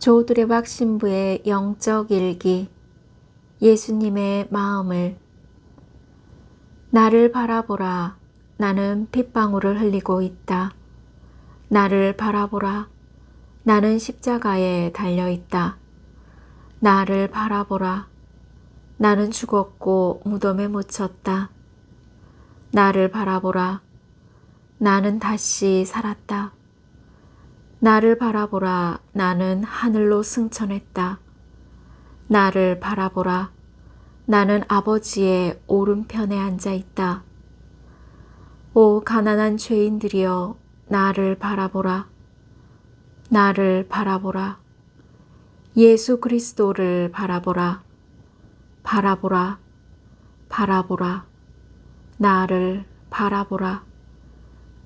조두레박 신부의 영적 일기. 예수님의 마음을. 나를 바라보라. 나는 핏방울을 흘리고 있다. 나를 바라보라. 나는 십자가에 달려있다. 나를 바라보라. 나는 죽었고 무덤에 묻혔다. 나를 바라보라. 나는 다시 살았다. 나를 바라보라. 나는 하늘로 승천했다. 나를 바라보라. 나는 아버지의 오른편에 앉아 있다. 오 가난한 죄인들이여, 나를 바라보라. 나를 바라보라. 예수 그리스도를 바라보라. 바라보라. 바라보라. 나를 바라보라.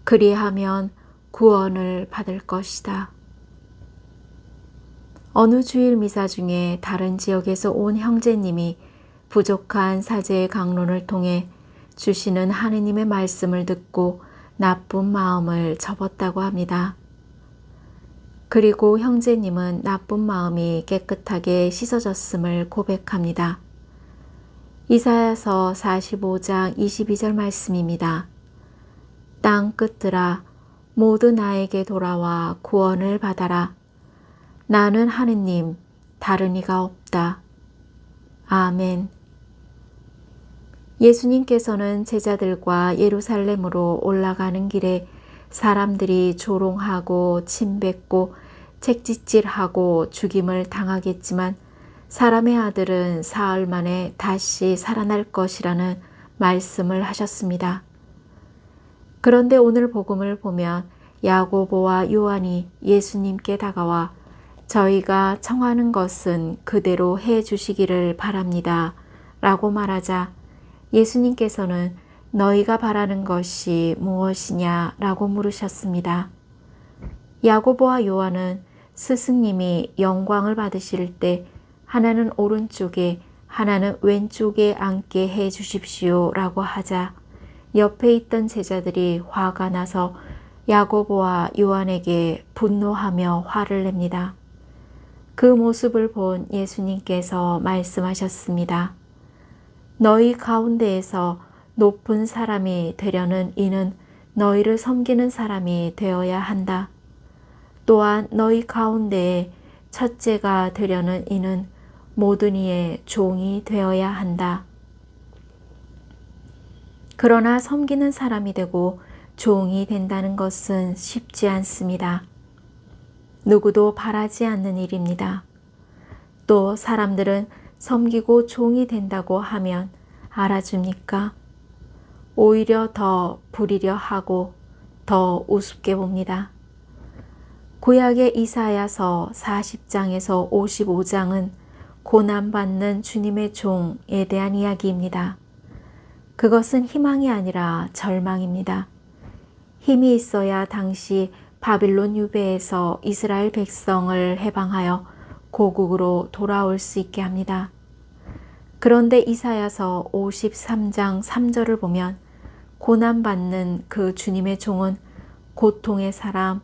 그리하면 구원을 받을 것이다. 어느 주일 미사 중에 다른 지역에서 온 형제님이 부족한 사제의 강론을 통해 주시는 하느님의 말씀을 듣고 나쁜 마음을 접었다고 합니다. 그리고 형제님은 나쁜 마음이 깨끗하게 씻어졌음을 고백합니다. 이사야서 45장 22절 말씀입니다. 땅 끝들아 모두 나에게 돌아와 구원을 받아라. 나는 하느님, 다른 이가 없다. 아멘. 예수님께서는 제자들과 예루살렘으로 올라가는 길에 사람들이 조롱하고 침뱉고 책짓질하고 죽임을 당하겠지만 사람의 아들은 사흘 만에 다시 살아날 것이라는 말씀을 하셨습니다. 그런데 오늘 복음을 보면 야고보와 요한이 예수님께 다가와 저희가 청하는 것은 그대로 해 주시기를 바랍니다. 라고 말하자 예수님께서는 너희가 바라는 것이 무엇이냐? 라고 물으셨습니다. 야고보와 요한은 스승님이 영광을 받으실 때 하나는 오른쪽에 하나는 왼쪽에 앉게 해 주십시오. 라고 하자 옆에 있던 제자들이 화가 나서 야고보와 요한에게 분노하며 화를 냅니다. 그 모습을 본 예수님께서 말씀하셨습니다. 너희 가운데에서 높은 사람이 되려는 이는 너희를 섬기는 사람이 되어야 한다. 또한 너희 가운데에 첫째가 되려는 이는 모든 이의 종이 되어야 한다. 그러나 섬기는 사람이 되고 종이 된다는 것은 쉽지 않습니다. 누구도 바라지 않는 일입니다. 또 사람들은 섬기고 종이 된다고 하면 알아줍니까? 오히려 더 부리려 하고 더 우습게 봅니다. 구약의 이사야서 40장에서 55장은 고난받는 주님의 종에 대한 이야기입니다. 그것은 희망이 아니라 절망입니다. 힘이 있어야 당시 바빌론 유배에서 이스라엘 백성을 해방하여 고국으로 돌아올 수 있게 합니다. 그런데 이사야서 53장 3절을 보면 고난받는 그 주님의 종은 고통의 사람,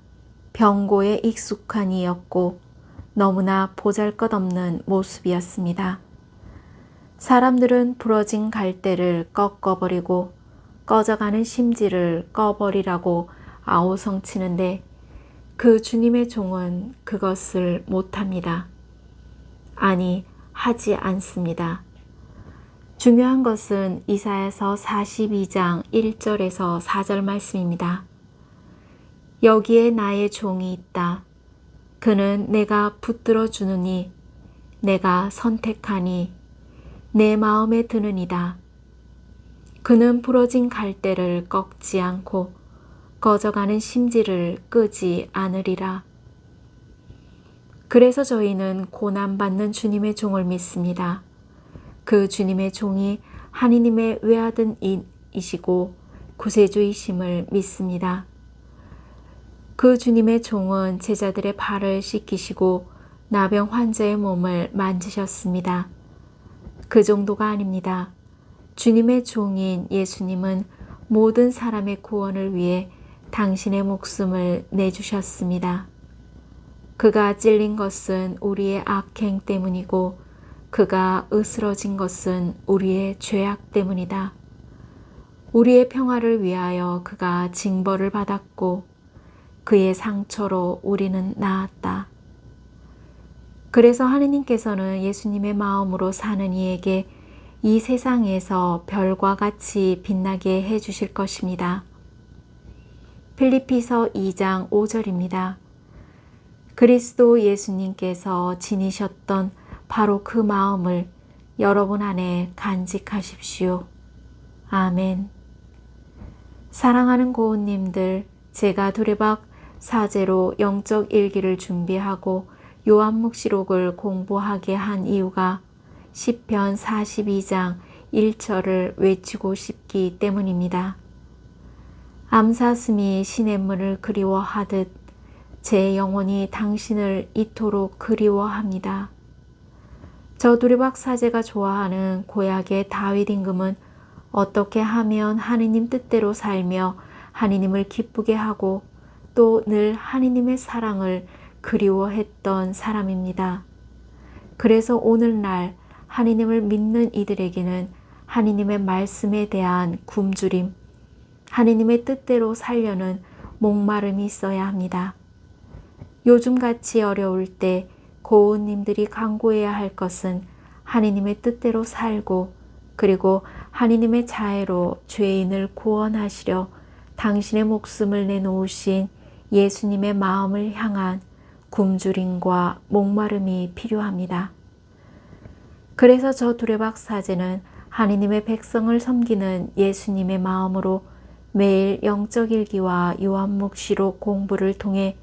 병고에 익숙한 이였고 너무나 보잘것없는 모습이었습니다. 사람들은 부러진 갈대를 꺾어버리고 꺼져가는 심지를 꺼버리라고 아우성치는데 그 주님의 종은 그것을 못합니다. 아니, 하지 않습니다. 중요한 것은 이사야서 42장 1절에서 4절 말씀입니다. 여기에 나의 종이 있다. 그는 내가 붙들어 주느니 내가 선택하니 내 마음에 드느니다. 그는 부러진 갈대를 꺾지 않고 꺼져가는 심지를 끄지 않으리라. 그래서 저희는 고난받는 주님의 종을 믿습니다. 그 주님의 종이 하느님의 외아들이시고 구세주이심을 믿습니다. 그 주님의 종은 제자들의 발을 씻기시고 나병 환자의 몸을 만지셨습니다. 그 정도가 아닙니다. 주님의 종인 예수님은 모든 사람의 구원을 위해 당신의 목숨을 내주셨습니다. 그가 찔린 것은 우리의 악행 때문이고 그가 으스러진 것은 우리의 죄악 때문이다. 우리의 평화를 위하여 그가 징벌을 받았고 그의 상처로 우리는 나았다. 그래서 하느님께서는 예수님의 마음으로 사는 이에게 이 세상에서 별과 같이 빛나게 해주실 것입니다. 필리피서 2장 5절입니다. 그리스도 예수님께서 지니셨던 바로 그 마음을 여러분 안에 간직하십시오. 아멘. 사랑하는 고운님들, 제가 두레박 사제로 영적 일기를 준비하고 요한묵시록을 공부하게 한 이유가 시편 42장 1절을 외치고 싶기 때문입니다. 암사슴이 시냇물을 그리워하듯 제 영혼이 당신을 이토록 그리워합니다. 저 두레박 사제가 좋아하는 고약의 다윗 임금은 어떻게 하면 하느님 뜻대로 살며 하느님을 기쁘게 하고 또 늘 하느님의 사랑을 그리워했던 사람입니다. 그래서 오늘날 하느님을 믿는 이들에게는 하느님의 말씀에 대한 굶주림, 하느님의 뜻대로 살려는 목마름이 있어야 합니다. 요즘같이 어려울 때 고운님들이 간구해야 할 것은 하느님의 뜻대로 살고 그리고 하느님의 자애로 죄인을 구원하시려 당신의 목숨을 내놓으신 예수님의 마음을 향한 굶주림과 목마름이 필요합니다. 그래서 저 두레박 사제는 하느님의 백성을 섬기는 예수님의 마음으로 매일 영적 일기와 요한묵시록 공부를 통해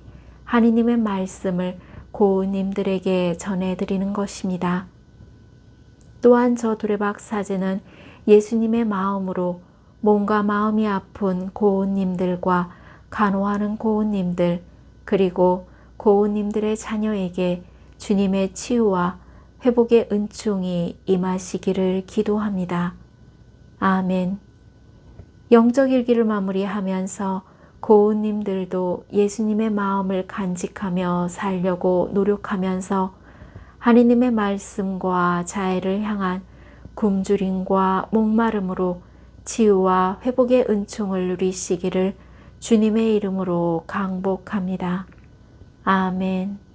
하느님의 말씀을 고운님들에게 전해드리는 것입니다. 또한 저 두레박 사제는 예수님의 마음으로 몸과 마음이 아픈 고운님들과 간호하는 고운님들 그리고 고운님들의 자녀에게 주님의 치유와 회복의 은총이 임하시기를 기도합니다. 아멘. 영적 일기를 마무리하면서 고운님들도 예수님의 마음을 간직하며 살려고 노력하면서 하느님의 말씀과 자애를 향한 굶주림과 목마름으로 치유와 회복의 은총을 누리시기를 주님의 이름으로 강복합니다. 아멘.